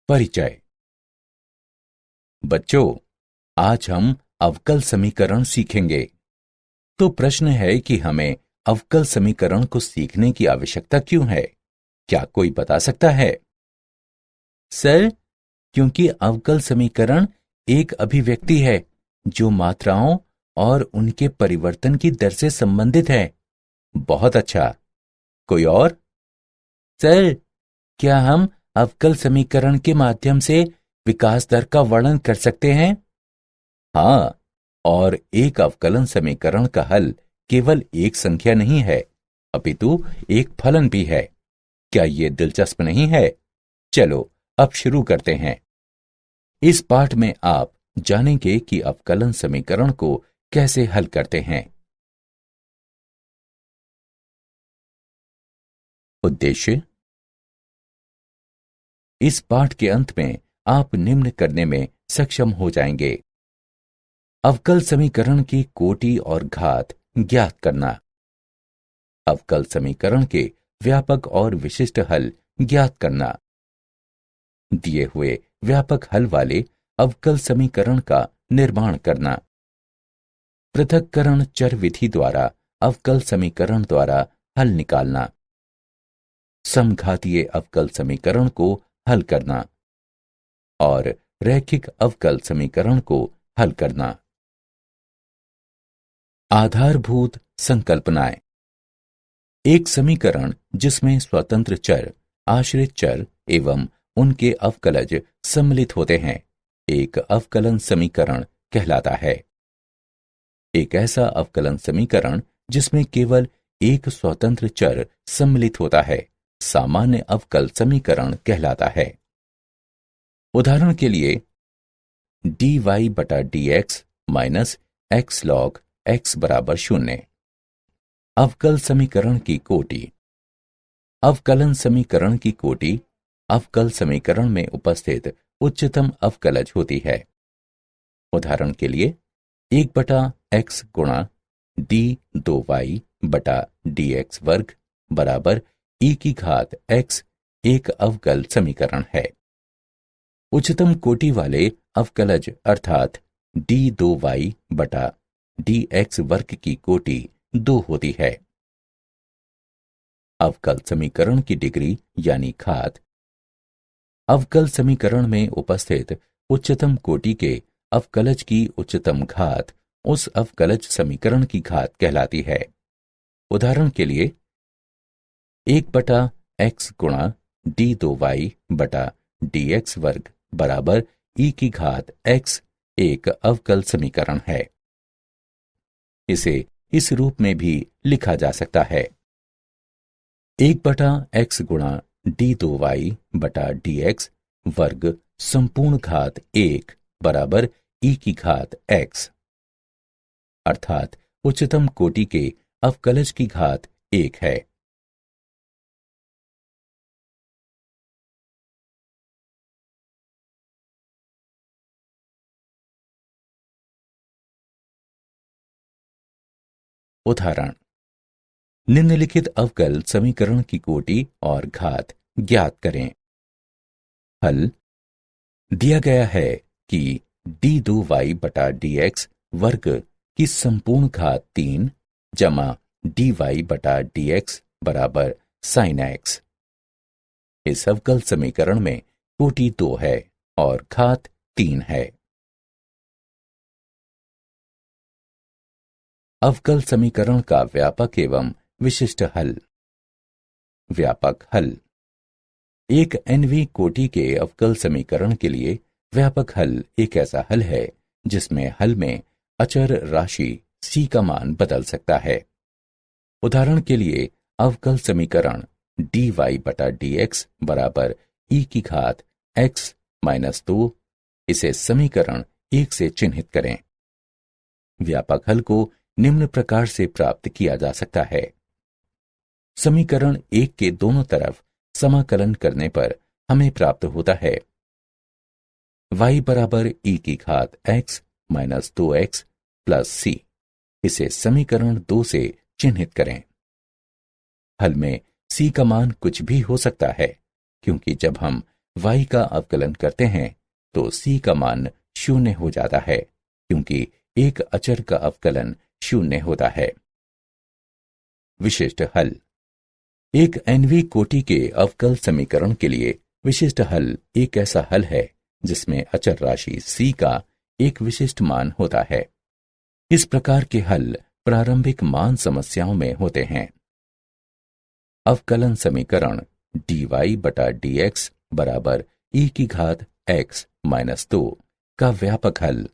परिचय। बच्चों, आज हम अवकल समीकरण सीखेंगे। तो प्रश्न है कि हमें अवकल समीकरण को सीखने की आवश्यकता क्यों है? क्या कोई बता सकता है? सर, क्योंकि अवकल समीकरण एक अभिव्यक्ति है जो मात्राओं और उनके परिवर्तन की दर से संबंधित है। बहुत अच्छा। कोई और? सर, क्या हम अवकल समीकरण के माध्यम से विकास दर का वर्णन कर सकते हैं? हाँ, और एक अवकलन समीकरण का हल केवल एक संख्या नहीं है, अपितु एक फलन भी है। क्या ये दिलचस्प नहीं है? चलो अब शुरू करते हैं। इस पाठ में आप जानेंगे कि अवकलन समीकरण को कैसे हल करते हैं। उद्देश्य। इस पाठ के अंत में आप निम्न करने में सक्षम हो जाएंगे। अवकल समीकरण की कोटि और घात ज्ञात करना। अवकल समीकरण के व्यापक और विशिष्ट हल ज्ञात करना। दिए हुए व्यापक हल वाले अवकल समीकरण का निर्माण करना। पृथक्करण चर विधि द्वारा अवकल समीकरण द्वारा हल निकालना। समघातीय अवकल समीकरण को हल करना और रैखिक अवकल समीकरण को हल करना। आधारभूत संकल्पनाएं। एक समीकरण जिसमें स्वतंत्र चर, आश्रित चर एवं उनके अवकलज सम्मिलित होते हैं, एक अवकलन समीकरण कहलाता है। एक ऐसा अवकलन समीकरण जिसमें केवल एक स्वतंत्र चर सम्मिलित होता है, सामान्य अवकल समीकरण कहलाता है। उदाहरण के लिए dy बटा dx minus x log x बराबर 0। अवकल समीकरण की कोटि। अवकलन समीकरण की कोटि अवकल समीकरण में उपस्थित उच्चतम अवकलज होती है। उदाहरण के लिए 1 बटा x गुणा d2y बटा dx वर्ग बराबर e की घात x एक अवकल समीकरण है। उच्चतम कोटि वाले अवकलज अर्थात d2y बटा dx वर्ग की कोटि 2 होती है। अवकल समीकरण की डिग्री यानी घात। अवकल समीकरण में उपस्थित उच्चतम कोटि के अवकलज की उच्चतम घात उस अवकलज समीकरण की घात कहलाती है। उदाहरण के लिए 1 बटा x गुणा d2y बटा dx वर्ग बराबर e की घात x एक अवकल समीकरण है। इसे इस रूप में भी लिखा जा सकता है। 1 बटा x गुणा d2y बटा dx वर्ग संपूर्ण घात 1 बराबर e की घात x, अर्थात उच्चतम कोटि के अवकलज की घात 1 है। उदाहरण। निम्नलिखित अवकल समीकरण की कोटि और घात ज्ञात करें। हल। दिया गया है कि d2y बटा dx वर्ग की संपूर्ण घात 3 जमा dy बटा dx बराबर sin x। इस अवकल समीकरण में कोटि 2 है और घात 3 है। अवकल समीकरण का व्यापक एवं विशिष्ट हल। व्यापक हल। एक nवीं कोटि के अवकल समीकरण के लिए व्यापक हल एक ऐसा हल है जिसमें हल में अचर राशि c का मान बदल सकता है। उदाहरण के लिए अवकल समीकरण dy बटा dx बराबर e की घात x माइनस 2, इसे समीकरण 1 से चिन्हित करें। व्यापक हल को निम्न प्रकार से प्राप्त किया जा सकता है। समीकरण 1 के दोनों तरफ समाकलन करने पर हमें प्राप्त होता है y बराबर e की घात x minus 2x plus c। इसे समीकरण 2 से चिन्हित करें। हल में c का मान कुछ भी हो सकता है, क्योंकि जब हम y का अवकलन करते हैं तो c का मान 0 हो जाता है, क्योंकि एक अचर का अवकलन 0 होता है। विशिष्ट हल। एक nवीं कोटि के अवकल समीकरण के लिए विशिष्ट हल एक ऐसा हल है जिसमें अचर राशि c का एक विशिष्ट मान होता है। इस प्रकार के हल प्रारंभिक मान समस्याओं में होते हैं। अवकलन समीकरण dy बटा dx बराबर e की घात x माइनस 2 का व्यापक हल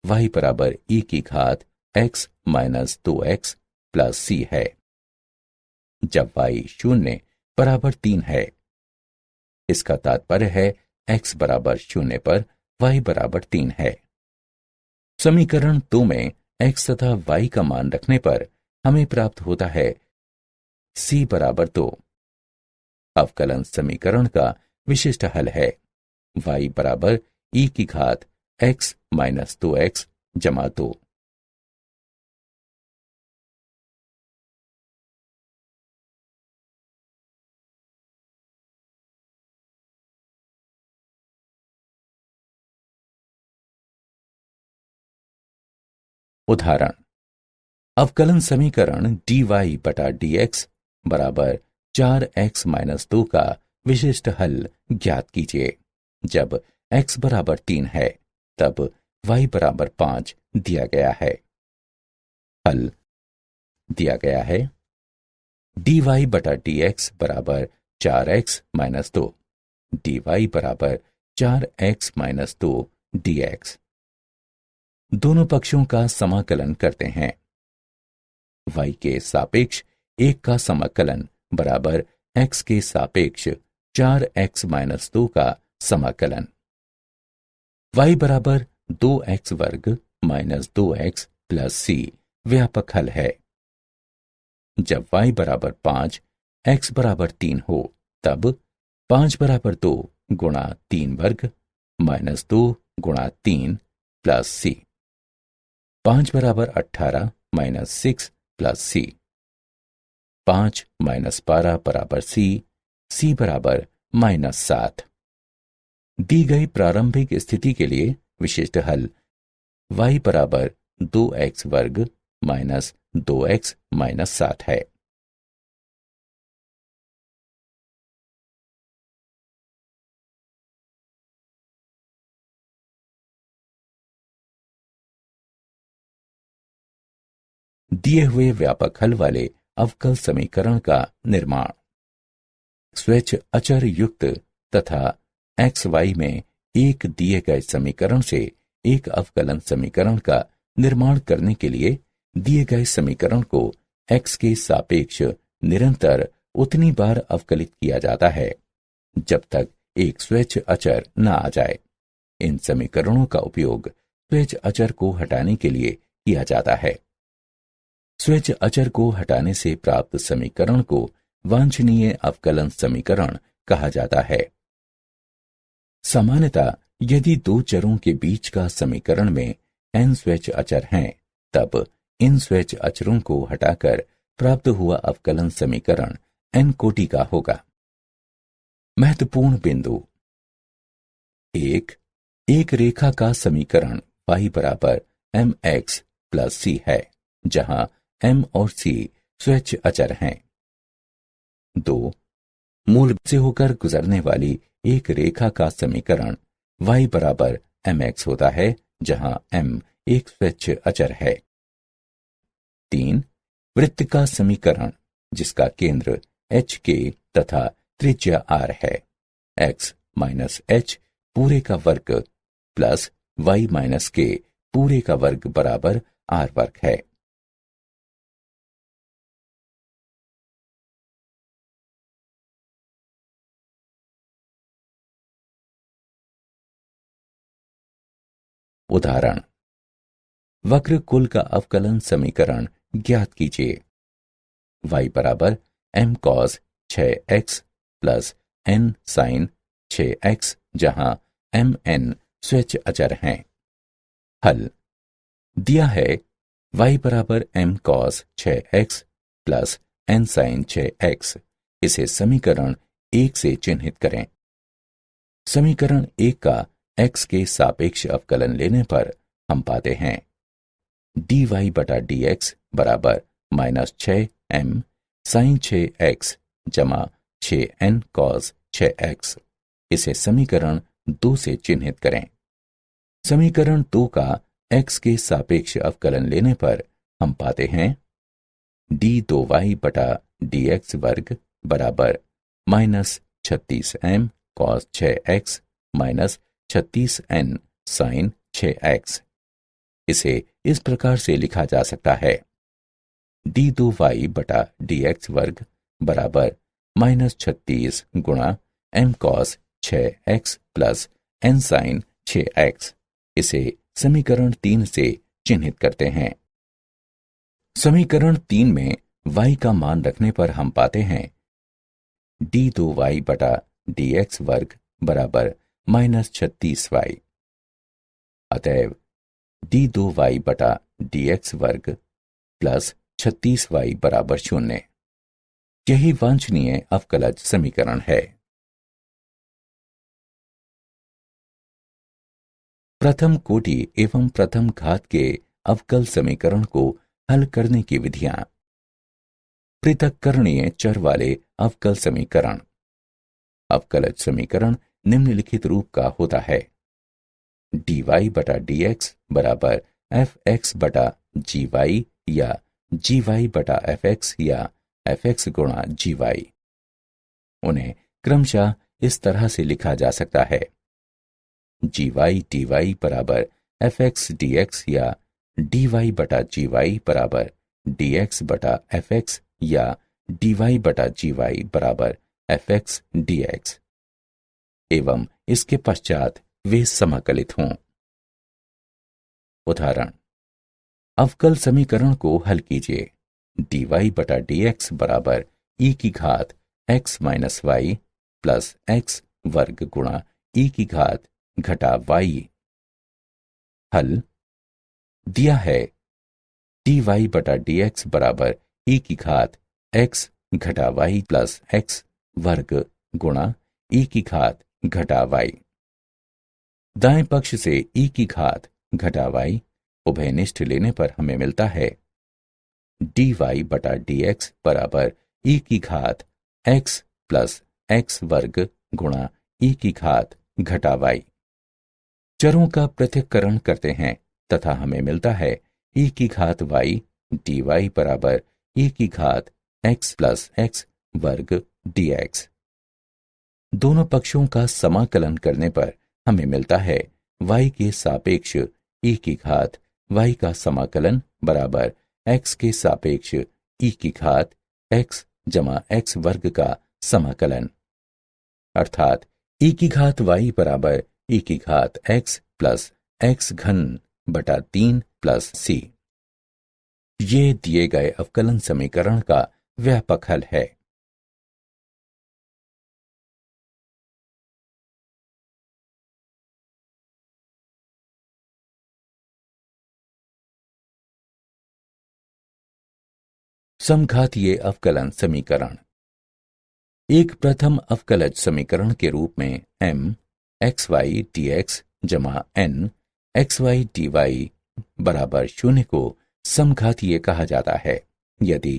y बराबर e की घात x minus 2x plus c है। जब y 0 बराबर 3 है, इसका तात्पर्य है x बराबर 0 पर y बराबर 3 है। समीकरण 2 में x तथा y का मान रखने पर हमें प्राप्त होता है c बराबर 2। अवकलन समीकरण का विशिष्ट हल है y बराबर e की घात x माइनस 2x जमा 2। उदाहरण। अवकलन समीकरण dy बटा dx बराबर 4x माइनस 2 का विशिष्ट हल ज्ञात कीजिए। जब x बराबर 3 है तब y बराबर 5 दिया गया है। हल दिया गया है dy बटा dx बराबर 4x माइनस 2, dy बराबर 4x माइनस 2 dx। दोनों पक्षों का समाकलन करते हैं। y के सापेक्ष 1 का समाकलन बराबर x के सापेक्ष 4x माइनस 2 का समाकलन। y बराबर 2x वर्ग माइनस 2x प्लस c व्यापक हल है। जब y बराबर 5, x बराबर 3 हो तब 5 बराबर 2 गुणा 3 वर्ग माइनस 2 गुणा 3 प्लस c। 5 बराबर 18 माइनस 6 प्लस c। 5 माइनस 12 बराबर c बराबर माइनस 7। दी गई प्रारंभिक स्थिति के लिए विशिष्ट हल y बराबर 2x वर्ग माइनस 2x माइनस 7 है। दिए हुए व्यापक हल वाले अवकल समीकरण का निर्माण। स्वेच्छ अचर युक्त तथा xy में एक दिए गए समीकरण से एक अवकलन समीकरण का निर्माण करने के लिए दिए गए समीकरण को x के सापेक्ष निरंतर उतनी बार अवकलित किया जाता है जब तक एक स्वेच्छ अचर न आ जाए। इन समीकरणों का उपयोग स्वेच्छ अचर को हटाने के लिए किया जाता है। स्वेच्छ अचर को हटाने से प्राप्त समीकरण को वांछनीय अवकलन समीकरण कहा जाता है। सामान्यतः यदि दो चरों के बीच का समीकरण में n स्वेच्छ अचर हैं, तब इन स्वेच्छ अचरों को हटाकर प्राप्त हुआ अवकलन समीकरण n कोटि का होगा। महत्वपूर्ण बिंदु। एक रेखा का समीकरण y बराबर mx प्लस c है, जहां m और c स्वेच्छ अचर हैं। 2 मूल से होकर गुजरने वाली एक रेखा का समीकरण y बराबर mx होता है, जहां m एक स्वेच्छ अचर है। 3 वृत्त का समीकरण जिसका केंद्र h k तथा त्रिज्या r है, x माइनस h पूरे का वर्ग प्लस y माइनस k पूरे का वर्ग बराबर r वर्ग है। उदाहरण। वक्र कुल का अवकलन समीकरण ज्ञात कीजिए। y बराबर m cos 6x plus n sin 6x, जहां m n स्वेच्छ अचर हैं। हल दिया है y बराबर m cos 6x plus n sin 6x। इसे समीकरण 1 से चिन्हित करें। समीकरण 1 का x के सापेक्ष अवकलन लेने पर हम पाते हैं dy बटा dx बराबर -6m sin 6x जमा 6n cos 6x। इसे समीकरण 2 से चिन्हित करें। समीकरण 2 का x के सापेक्ष अवकलन लेने पर हम पाते हैं d2y बटा dx वर्ग बराबर -36m cos 6x -36n sin 6x। इसे इस प्रकार से लिखा जा सकता है d2y बटा dx वर्ग बराबर -36 गुणा m cos 6x plus n sin 6x। इसे समीकरण 3 से चिन्हित करते हैं। समीकरण 3 में y का मान रखने पर हम पाते हैं d2y बटा dx वर्ग बराबर -36y। अतएव d2y बटा dx वर्ग प्लस 36y बराबर 0। यही वांछनीय अवकलज समीकरण है। प्रथम कोटि एवं प्रथम घात के अवकल समीकरण को हल करने की विधियां। पृथक्करणीय चर वाले अवकल समीकरण। अवकलज समीकरण निम्नलिखित रूप का होता है dy बटा dx बराबर fx बटा gy या gy बटा fx या fx गुणा gy। उन्हें क्रमशः इस तरह से लिखा जा सकता है gy dy बराबर fx dx या dy बटा gy बराबर dx बटा fx या dy बटा gy बराबर fx dx एवं इसके पश्चात वे समाकलित हों। उदाहरण, अवकल समीकरण को हल कीजिए। dy बटा dx बराबर e की घात x minus Y plus x वर्ग गुणा e की घात घटा y। हल दिया है dy बटा dx बराबर e की घात x घटा y प्लस x वर्ग गुणा e की घात घटा y। दाएं पक्ष से e की घात घटा y उभयनिष्ठ लेने पर हमें मिलता है dy बटा dx बराबर e की घात x प्लस x वर्ग गुणा e की घात घटा y। चरों का पृथक्करण करते हैं तथा हमें मिलता है e की घात y dy बराबर e की घात x प्लस x वर्ग dx। दोनों पक्षों का समाकलन करने पर हमें मिलता है y के सापेक्ष e की घात y का समाकलन बराबर x के सापेक्ष e की घात x जमा x वर्ग का समाकलन, अर्थात e की घात y बराबर e की घात x प्लस x घन बटा 3 प्लस c। ये दिए गए अवकलन समीकरण का व्यापक हल है। समघातीय अवकलन समीकरण। एक प्रथम अवकलज समीकरण के रूप में m xy dx जमा n xy dy बराबर 0 को समघातीय कहा जाता है यदि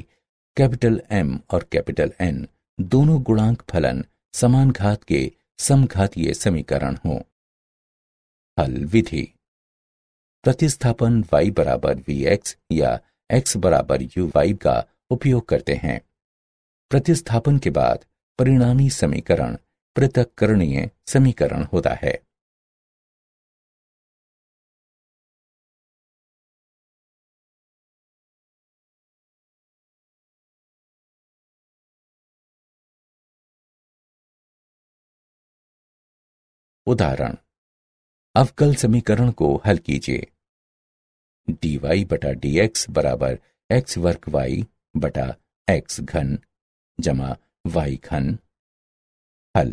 कैपिटल M और कैपिटल N दोनों गुणांक फलन समान घात के समघातीय समीकरण हों। हल विधि। प्रतिस्थापन y बराबर vx या x बराबर uy का उपयोग करते हैं। प्रतिस्थापन के बाद परिणामी समीकरण पृथक्करणीय समीकरण होता है। उदाहरण, अवकल समीकरण को हल कीजिए। dy बटा dx बराबर x वर्ग y बटा x घन जमा y घन। हल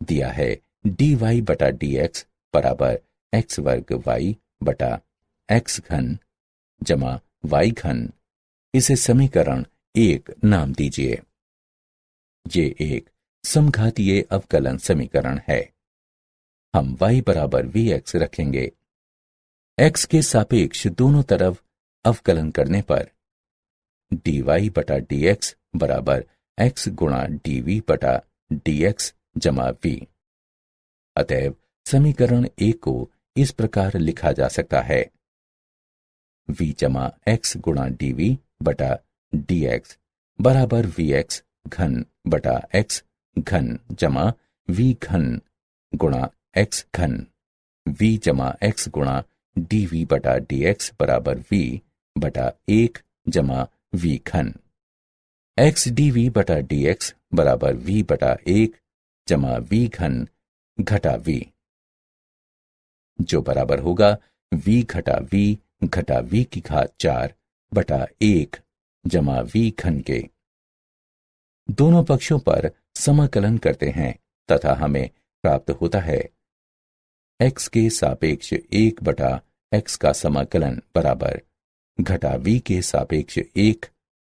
दिया है dy बटा dx बराबर x वर्ग y बटा x घन जमा y घन। इसे समीकरण 1 नाम दीजिए। ये एक समघातीय अवकलन समीकरण है। हम y बराबर vx रखेंगे। x के सापेक्ष दोनों तरफ अवकलन करने पर dy बटा dx बराबर x गुणा dv बटा dx जमा v। अतएव समीकरण 1 को इस प्रकार लिखा जा सकता है, v जमा x गुणा dv बटा dx बराबर vx घन बटा x घन जमा v घन गुणा x घन, v जमा x गुणा dv बटा dx बराबर v बटा 1 जमा v घन, x dv बटा dx बराबर v बटा 1 जमा v घन घटा v, जो बराबर होगा v घटा v की घात 4 बटा 1 जमा v घन के। दोनों पक्षों पर समाकलन करते हैं तथा हमें प्राप्त होता है x के सापेक्ष 1 बटा x का समाकलन बराबर घटा v के सापेक्ष 1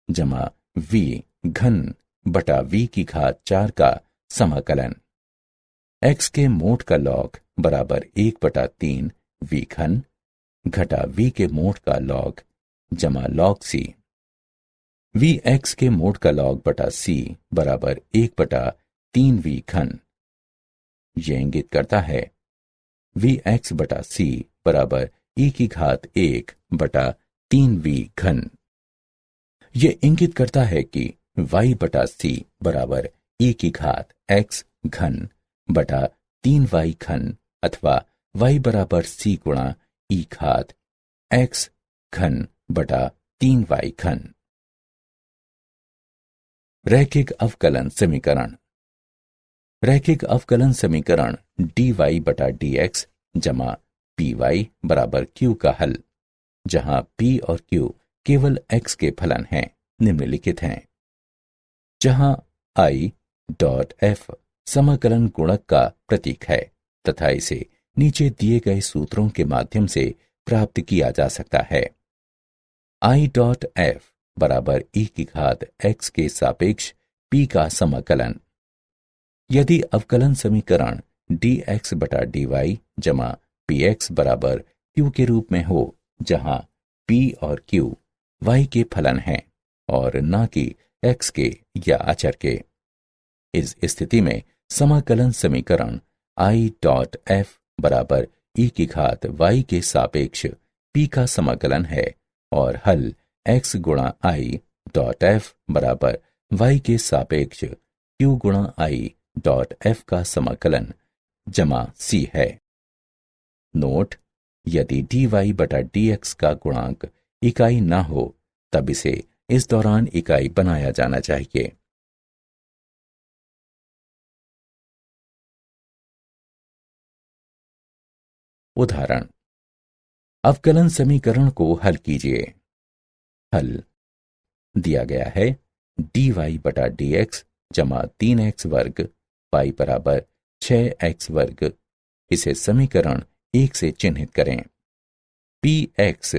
जमा v घन बटा v की घात 4 का समाकलन, x के मोड का लॉग बराबर 1 बटा 3 v घन घटा v के मोड का लॉग जमा लॉग c, v x के मोड का लॉग बटा c बराबर 1 बटा 3 v घन। यह इंगित करता है v x बटा c बराबर e की घात 1 बटा 3 v घन। यह इंगित करता है कि y बटा c बराबर e की घात x घन बटा 3 y घन अथवा y बराबर c गुणा e घात x घन बटा 3 y घन। रैखिक अवकलन समीकरण। रैखिक अवकलन समीकरण dy बटा dx जमा py बराबर q का हल, जहां p और q केवल x के फलन हैं, निम्नलिखित हैं। जहां i डॉट f समाकलन गुणक का प्रतीक है तथा इसे नीचे दिए गए सूत्रों के माध्यम से प्राप्त किया जा सकता है। i डॉट f बराबर e की घात x के सापेक्ष p का समाकलन। यदि अवकलन समीकरण dx बटा dy जमा px बराबर q के रूप में हो, जहां p और q y के फलन हैं और न कि x के या अचर के, इस स्थिति में समाकलन समीकरण i डॉट f बराबर e की घात y के सापेक्ष p का समाकलन है और हल x गुणा i डॉट f बराबर y के सापेक्ष q गुणा i डॉट f का समाकलन जमा c है। नोट: यदि dy बटा dx का गुणांक इकाई न हो तब इसे इस दौरान इकाई बनाया जाना चाहिए। उदाहरण: अवकलन समीकरण को हल कीजिए। हल दिया गया है dy बटा dx जमा 3x वर्ग y बराबर 6x वर्ग। इसे समीकरण 1 से चिन्हित करें। px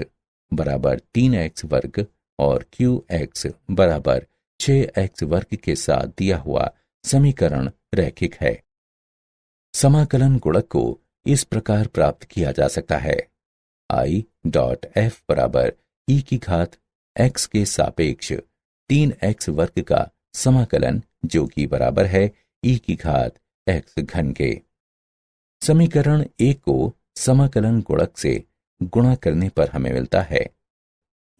बराबर 3x वर्ग और qx बराबर 6x वर्ग के साथ दिया हुआ समीकरण रैखिक है। समाकलन गुणक को इस प्रकार प्राप्त किया जा सकता है, i डॉट f बराबर e की घात x के सापेक्ष 3x वर्ग का समाकलन, जो कि बराबर है e की घात x घन के। समीकरण 1 को समाकलन गुणक से गुणा करने पर हमें मिलता है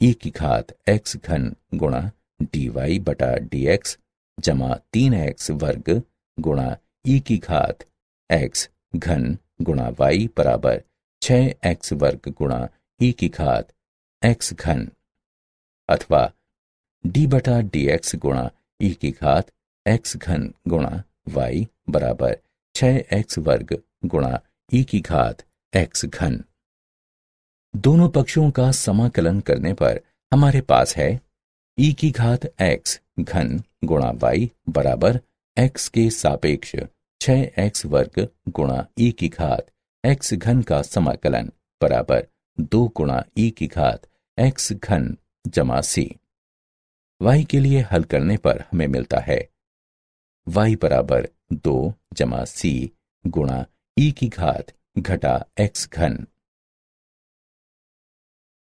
e की घात x घन गुणा dy बटा dx जमा 3x वर्ग गुणा e की घात x घन गुणा y बराबर 6x वर्ग गुणा e की घात x घन, अथवा d बटा dx गुणा e की घात x घन गुणा y बराबर 6x वर्ग गुणा e की घात x घन। दोनों पक्षों का समाकलन करने पर हमारे पास है e की घात x घन गुणा y बराबर x के सापेक्ष 6x वर्ग गुणा e की घात x घन का समाकलन बराबर 2 गुणा e की घात x घन जमा c। y के लिए हल करने पर हमें मिलता है y बराबर 2 जमा c गुणा ई की घात घटा एक्स घन।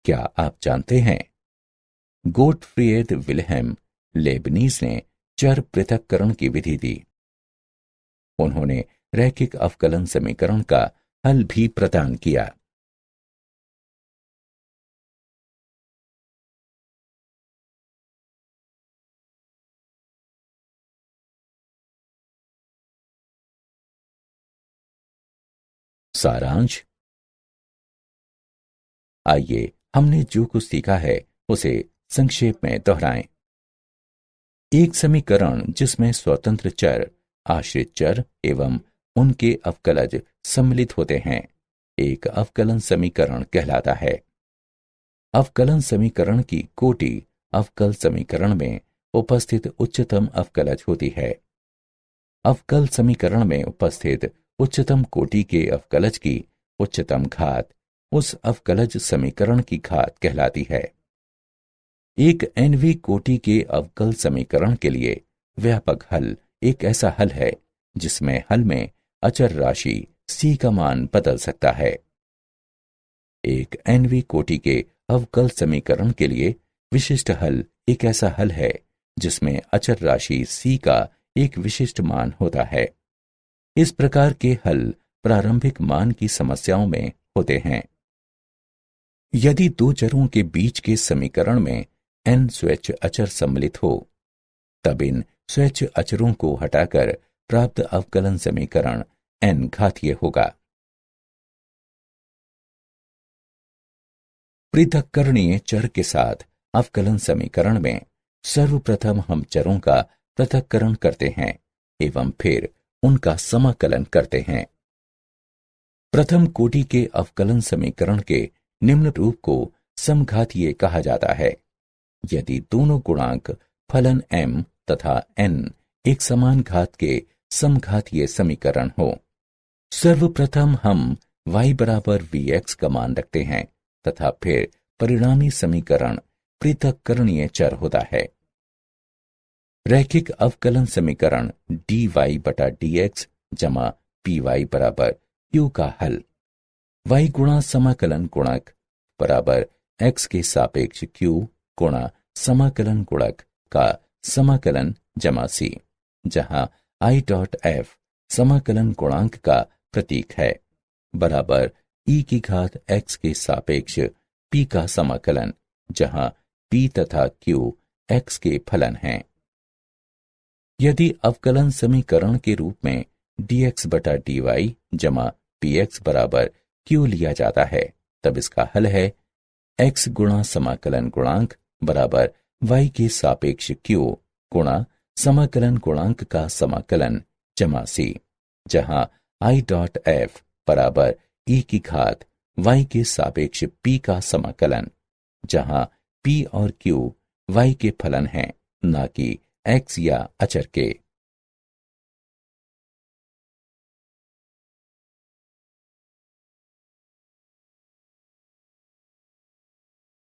क्या आप जानते हैं, गोटफ्रीड विल्हेम लेबनीज ने चर पृथक्करण की विधि दी। उन्होंने रैखिक अवकलन समीकरण का हल भी प्रदान किया। सारांश। आइए हमने जो कुछ सीखा है उसे संक्षेप में दोहराएं। एक समीकरण जिसमें स्वतंत्र चर, आश्रित चर एवं उनके अवकलज सम्मिलित होते हैं, एक अवकलन समीकरण कहलाता है। अवकलन समीकरण की कोटि अवकल समीकरण में उपस्थित उच्चतम अवकलज होती है। अवकल समीकरण में उपस्थित उच्चतम कोटि के अवकलज की उच्चतम घात उस अवकलज समीकरण की घात कहलाती है। एक nवीं कोटि के अवकल समीकरण के लिए व्यापक हल एक ऐसा हल है जिसमें हल में अचर राशि c का मान बदल सकता है। एक nवीं कोटि के अवकल समीकरण के लिए विशिष्ट हल एक ऐसा हल है जिसमें अचर राशि c का एक विशिष्ट मान होता है। इस प्रकार के हल प्रारंभिक मान की समस्याओं में होते हैं। यदि दो चरों के बीच के समीकरण में n स्वैच्छ अचर सम्मिलित हो, तब इन स्वैच्छ अचरों को हटाकर प्राप्त अवकलन समीकरण n घातीय होगा। पृथक्करणीय चर के साथ अवकलन समीकरण में सर्वप्रथम हम चरों का पृथक्करण करते हैं एवं फिर उनका समाकलन करते हैं। प्रथम कोटि के अवकलन समीकरण के निम्न रूप को समघातीय कहा जाता है यदि दोनों गुणांक फलन m तथा n एक समान घात के समघातीय समीकरण हो। सर्वप्रथम हम y बराबर vx का मान रखते हैं तथा फिर परिणामी समीकरण पृथक्करणीय चर होता है। रैखिक अवकलन समीकरण dy बटा dx जमा py बराबर q का हल y गुणा समाकलन गुणक बराबर x के सापेक्ष q गुणा समाकलन गुणक का समाकलन जमा c, जहां i डॉट f समाकलन गुणांक का प्रतीक है, बराबर e की घात x के सापेक्ष p का समाकलन, जहां p तथा q x के फलन हैं। यदि अवकलन समीकरण के रूप में dx बटा dy जमा px बराबर q लिया जाता है, तब इसका हल है x गुणा समाकलन गुणांक बराबर y के सापेक्ष q गुणा समाकलन गुणांक का समाकलन जमा c, जहां i डॉट f बराबर e की घात y के सापेक्ष p का समाकलन, जहां p और q y के फलन हैं, न कि x या अचर के।